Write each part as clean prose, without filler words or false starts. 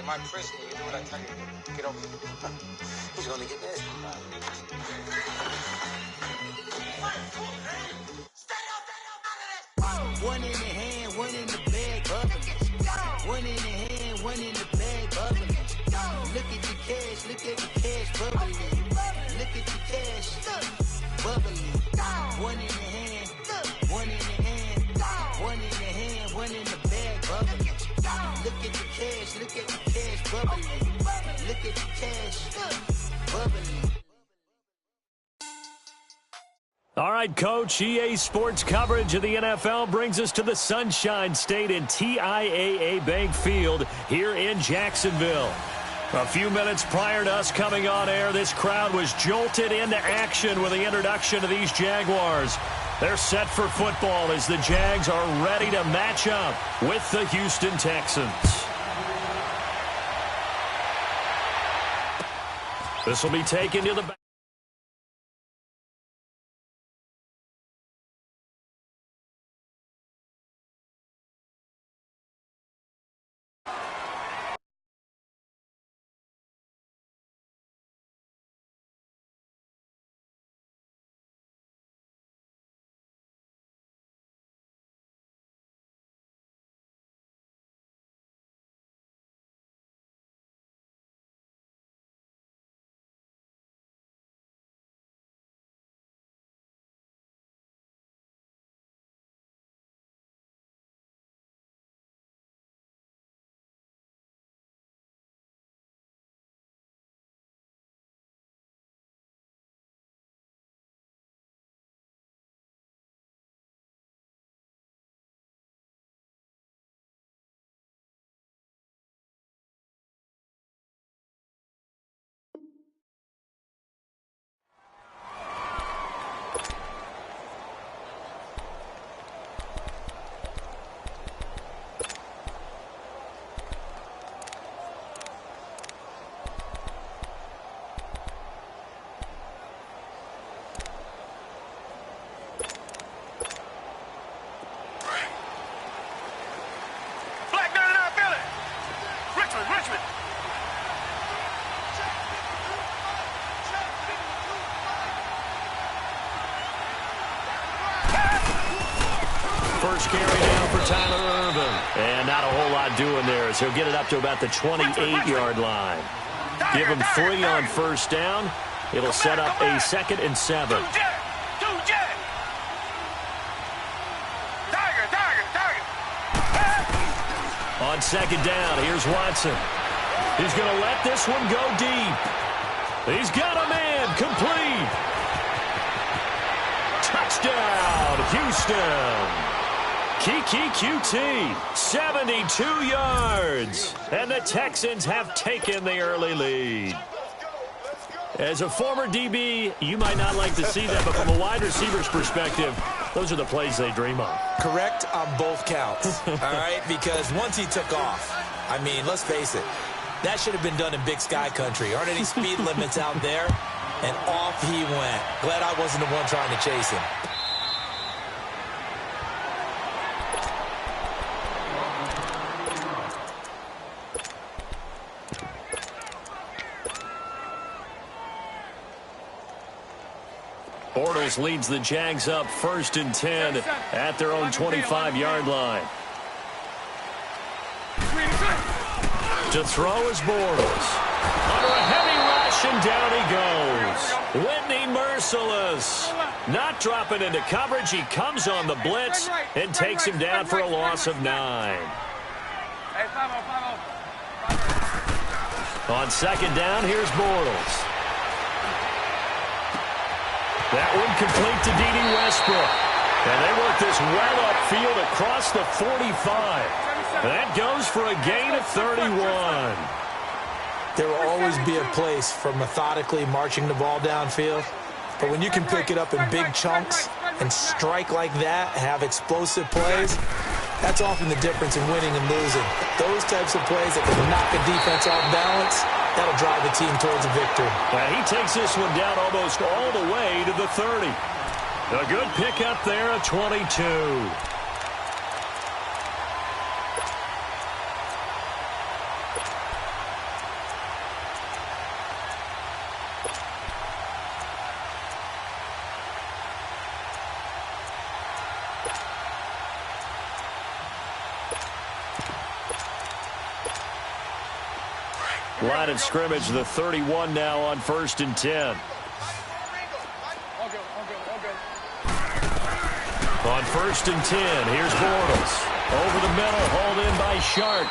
my prison, you do what I tell you. Get over here. He's gonna get this. One in the hand, one in the bag, bubbling. One in the hand, one in the bag, bubbling. Look at the cash, look at the cash, bubbling. Look at the cash, bubbling. One in the hand, one in the hand, one in the hand, one in the bag, bubbling. Look at the cash, look at the cash, bubbling. Look at the cash, bubbling. All right, Coach, EA Sports coverage of the NFL brings us to the Sunshine State in TIAA Bank Field here in Jacksonville. A few minutes prior to us coming on air, this crowd was jolted into action with the introduction of these Jaguars. They're set for football as the Jags are ready to match up with the Houston Texans. This will be taken to the back. First carry down for Tyler Irvin. And not a whole lot doing there as he'll get it up to about the 28-yard line. Give him 3 on first down. It'll set up a 2nd and 7. On 2nd down, here's Watson. He's going to let this one go deep. He's got a man complete. Touchdown, Houston. Kiki QT, 72 yards. And the Texans have taken the early lead. As a former DB, you might not like to see that, but from a wide receiver's perspective, those are the plays they dream of. Correct on both counts, all right? Because once he took off, I mean, let's face it, that should have been done in Big Sky country. Aren't any speed limits out there? And off he went. Glad I wasn't the one trying to chase him. Bortles leads the Jags up 1st and 10 at their own 25-yard line. To throw is Bortles. Under a heavy rush, and down he goes. Whitney merciless. Not dropping into coverage. He comes on the blitz and takes him down for a loss of 9. On 2nd down, here's Bortles. That one complete to D.D. Westbrook. And they work this well upfield across the 45. That goes for a gain of 31. There will always be a place for methodically marching the ball downfield. But when you can pick it up in big chunks and strike like that, have explosive plays, that's often the difference in winning and losing. Those types of plays that can knock a defense off balance, that'll drive the team towards a victory. He takes this one down almost all the way to the 30. A good pickup there at 22. Line of scrimmage, the 31 now on 1st and 10. On 1st and 10, here's Bortles. Over the middle, hauled in by Shark.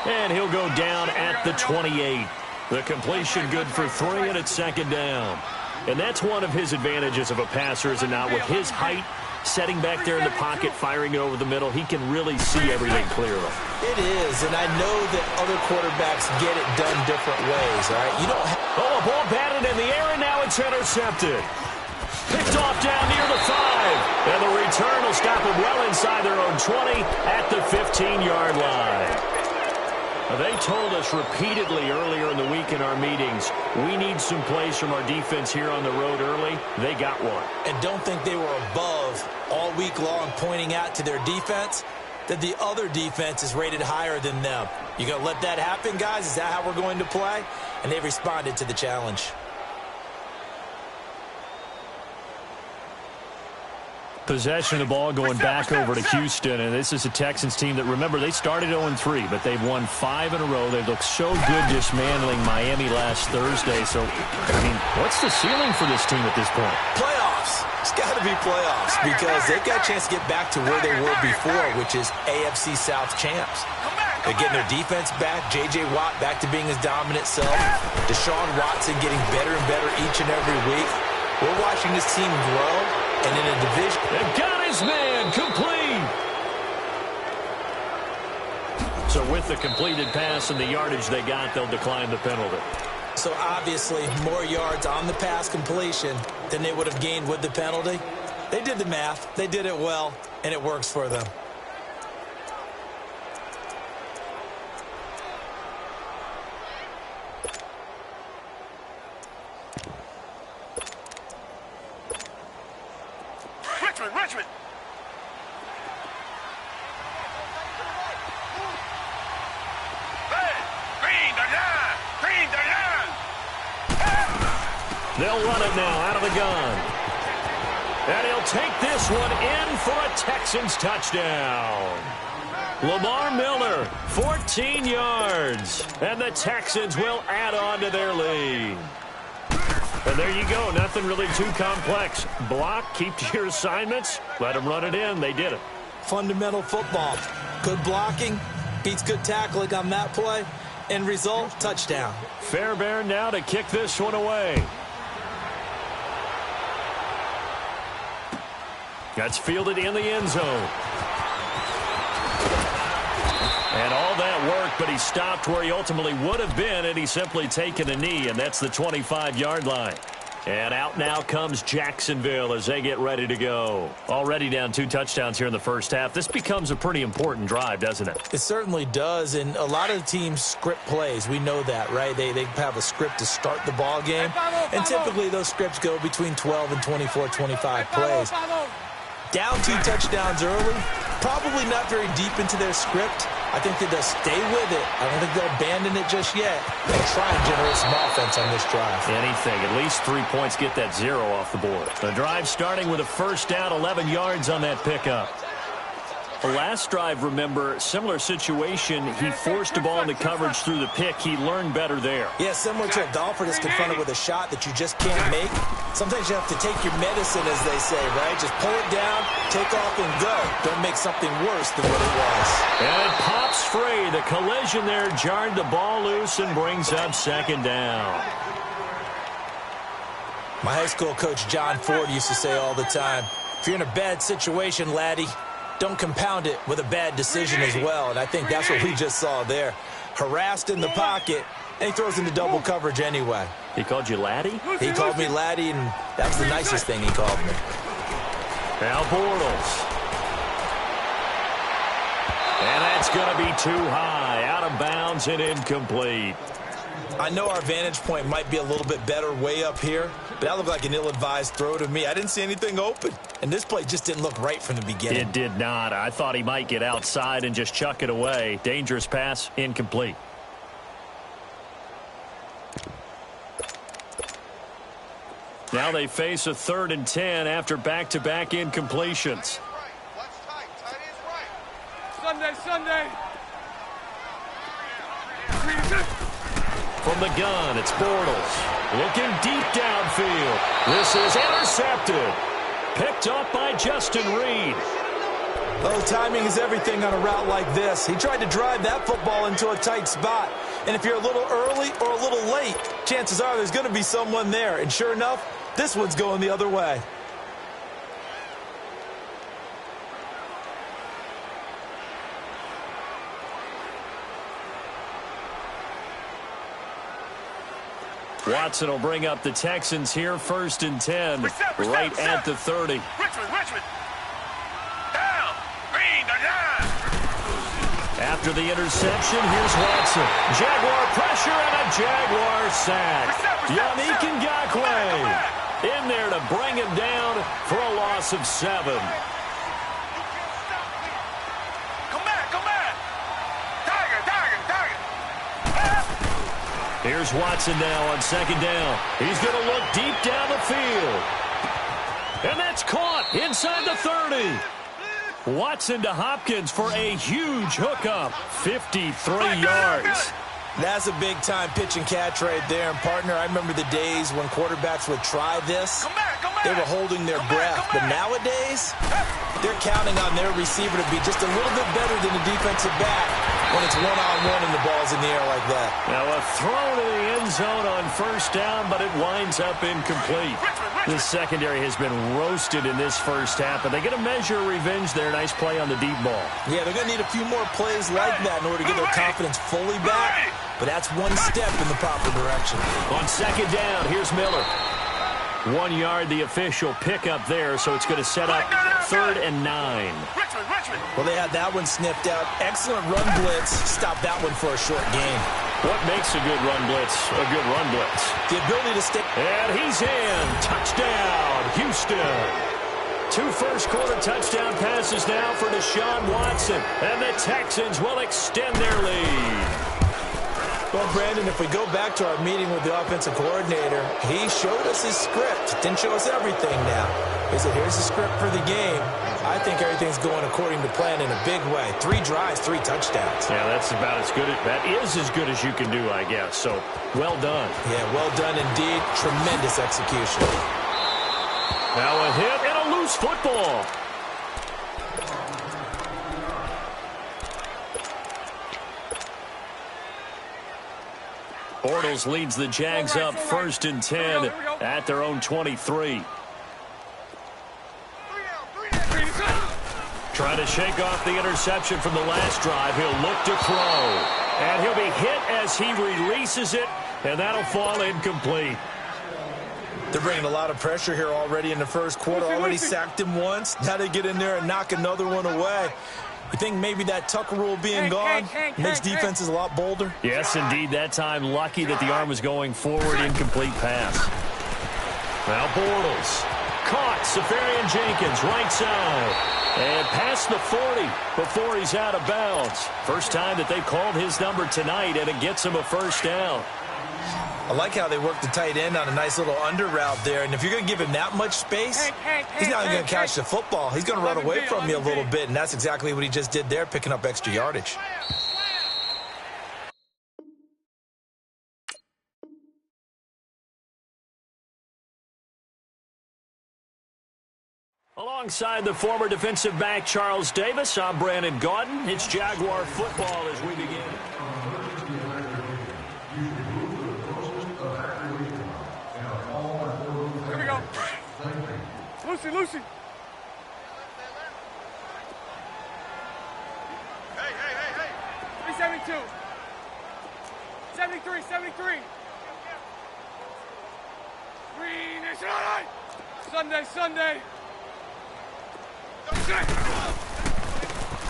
And he'll go down at the 28. The completion good for 3, and it's 2nd down. And that's one of his advantages of a passer, is it not? With his height, setting back there in the pocket, firing it over the middle, he can really see everything clearly. It is, and I know that other quarterbacks get it done different ways, all right? You don't a ball batted in the air, and now it's intercepted. Picked off down near the 5. And the return will stop them well inside their own 20 at the 15-yard line. They told us repeatedly earlier in the week in our meetings, we need some plays from our defense here on the road early. They got one. And don't think they were above all week long pointing out to their defense that the other defense is rated higher than them. You going to let that happen, guys? Is that how we're going to play? And they responded to the challenge. Possession of the ball going back over to Houston, and this is a Texans team that, remember, they started 0-3, but they've won 5 in a row. They looked so good dismantling Miami last Thursday. So, I mean, what's the ceiling for this team at this point? Playoffs. It's got to be playoffs because they've got a chance to get back to where they were before, which is AFC South champs. They're getting their defense back. J.J. Watt back to being his dominant self. Deshaun Watson getting better and better each and every week. We're watching this team grow. And in a division. And got his man complete. So with the completed pass and the yardage they got, they'll decline the penalty. So obviously more yards on the pass completion than they would have gained with the penalty. They did the math. They did it well, and it works for them. Richmond. Green the line. They'll run it now out of the gun. And he'll take this one in for a Texans touchdown. Lamar Miller, 14 yards. And the Texans will add on to their lead. And there you go. Nothing really too complex. Block, keep to your assignments, let them run it in. They did it. Fundamental football. Good blocking beats good tackling on that play. End result, touchdown. Fairbairn now to kick this one away. That's fielded in the end zone. And all that work, but he stopped where he ultimately would have been, and he's simply taken a knee, and that's the 25-yard line. And out now comes Jacksonville as they get ready to go. Already down 2 touchdowns here in the first half. This becomes a pretty important drive, doesn't it? It certainly does, and a lot of teams script plays. We know that, right? They have a script to start the ball game, and typically those scripts go between 12 and 24, 25 plays. Down 2 touchdowns early, probably not very deep into their script. I think that they'll stay with it. I don't think they'll abandon it just yet. They'll try and generate some offense on this drive. Anything. At least 3 points, get that 0 off the board. The drive starting with a first down, 11 yards on that pickup. The last drive, remember, similar situation. He forced the ball into coverage through the pick. He learned better there. Yeah, similar to a golfer that's confronted with a shot that you just can't make. Sometimes you have to take your medicine, as they say, right? Just pull it down, take off, and go. Don't make something worse than what it was. And it pops free. The collision there jarred the ball loose and brings up 2nd down. My high school coach, John Ford, used to say all the time, if you're in a bad situation, laddie, don't compound it with a bad decision as well. And I think that's what we just saw there. Harassed in the pocket, and he throws into double coverage anyway. He called you laddie? He called me laddie, and that was the nicest thing he called me. Now Bortles. And that's going to be too high. Out of bounds and incomplete. I know our vantage point might be a little bit better way up here, but that looked like an ill-advised throw to me. I didn't see anything open, and this play just didn't look right from the beginning. It did not. I thought he might get outside and just chuck it away. Dangerous pass, incomplete. Now they face a 3rd and 10 after back-to-back incompletions. Sunday. From the gun, it's Bortles. Looking deep downfield. This is intercepted. Picked up by Justin Reed. Oh, timing is everything on a route like this. He tried to drive that football into a tight spot. And if you're a little early or a little late, chances are there's going to be someone there. And sure enough, this one's going the other way. Watson will bring up the Texans here, 1st and 10, right at the 30. Richmond. Down. Green, down. After the interception, here's Watson. Jaguar pressure and a Jaguar sack. Yannick Ngakoue in there to bring him down for a loss of 7. Here's Watson now on 2nd down. He's going to look deep down the field. And that's caught inside the 30. Watson to Hopkins for a huge hookup. 53 yards. That's a big-time pitch and catch right there. And, partner, I remember the days when quarterbacks would try this. They were holding their breath. But nowadays, they're counting on their receiver to be just a little bit better than the defensive back when it's one-on-one and the ball's in the air like that. Now a throw to the end zone on 1st down, but it winds up incomplete. The secondary has been roasted in this 1st half, but they get a measure of revenge there. Nice play on the deep ball. Yeah, they're going to need a few more plays like that in order to get their confidence fully back, but that's one step in the proper direction. On 2nd down, here's Miller. 1 yard, the official pickup there, so it's going to set up 3rd and 9. Well, they had that one sniffed out. Excellent run blitz. Stop that one for a short gain. What makes a good run blitz a good run blitz? The ability to stick. And he's in. Touchdown, Houston. 2 first-quarter touchdown passes now for Deshaun Watson. And the Texans will extend their lead. Well, Brandon, if we go back to our meeting with the offensive coordinator, he showed us his script. Didn't show us everything now. He said, here's the script for the game. I think everything's going according to plan in a big way. 3 drives, 3 touchdowns. Yeah, that's about as good. That is as good as you can do, I guess. So, well done. Yeah, well done indeed. Tremendous execution. Now a hit and a loose football. Bortles leads the Jags up 1st and 10 at their own 23. Trying to shake off the interception from the last drive. He'll look to throw. And he'll be hit as he releases it, and that'll fall incomplete. They're bringing a lot of pressure here already in the 1st quarter. Already sacked him once. Now they get in there and knock another one away. You think maybe that Tucker rule being gone makes defenses a lot bolder? Yes, indeed. That time, lucky that the arm was going forward. Incomplete pass. Now Bortles. Caught. Safarian Jenkins, right side. And past the 40 before he's out of bounds. First time that they've called his number tonight, and it gets him a 1st down. I like how they work the tight end on a nice little under route there. And if you're going to give him that much space, he's not going to catch the football. He's going to run away from you a little bit, and that's exactly what he just did there, picking up extra yardage. Alongside the former defensive back Charles Davis, I'm Brandon Gaudin. It's Jaguar football as we begin. Lucy. Hey. 372. 73. Green is Sunday.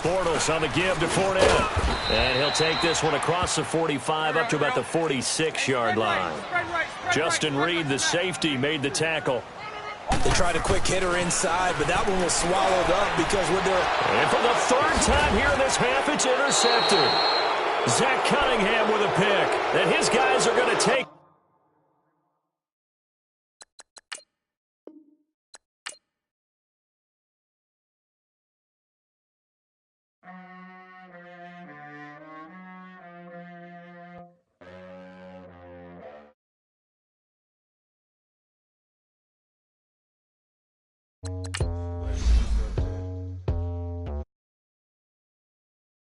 Bortles on the give to Fournette. And he'll take this one across the 45 up to about the 46-yard line. Justin Reed, the safety, made the tackle. They tried a quick hitter inside, but that one was swallowed up because with their... And for the 3rd time here in this half, it's intercepted. Zach Cunningham with a pick that his guys are going to take.